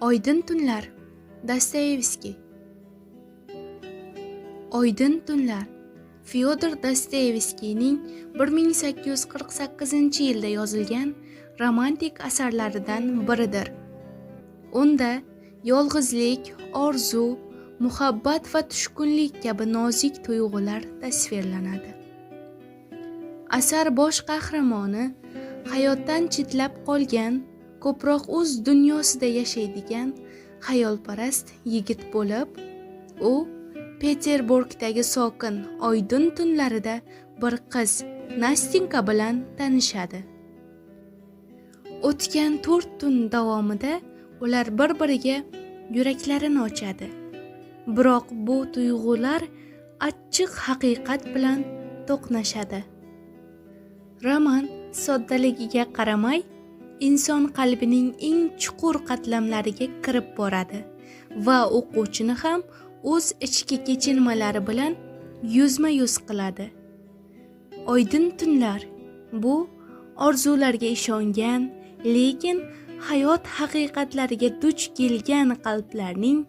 Oydin tunlar. Dostoyevskiy. Oydin tunlar. Fyodor Dostoyevskiyning 1848-yilda yozilgan romantik asarlaridan biridir. Unda yolg'izlik, orzu, muhabbat va tushkunlik kabi nozik tuyg'ular tasvirlanadi. Asar bosh qahramoni hayotdan chetlab qolgan, ko'proq o'z dunyosida yashaydigan xayolparast yigit bo'lib, u Peterburgdagi sokin oydin tunlarida bir qiz Nastinka bilan tanishadi. O'tgan 4 tun davomida ular bir-biriga yuraklarini ochadi. Biroq bu tuyg'ular achchiq haqiqat bilan to'qnashadi. Roman soddaligiga qaramay, inson qalbining eng chuqur qatlamlariga kirib boradi va o'quvchini ham o'z ichki kechinmalari bilan yuzma-yuz qiladi. Oydin tunlar bu orzularga ishongan, lekin hayot haqiqatlariga duch kelgan qalblarning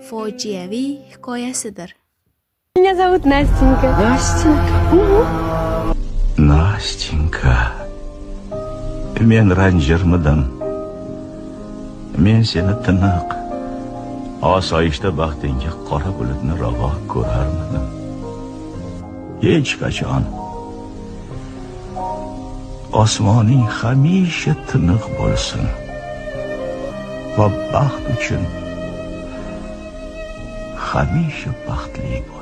fojiaviy hikoyasidir. Меня зовут Настенька. Настенька? Настеньka. Men ranjirmidim. Men seni tiniq, osoyishta baxtingga qora bulutni ravo ko'rarmidim. Hech qachon. Osmoning hamisha tiniq bo'lsin. Va baxt uchun hamisha baxtli bo'l.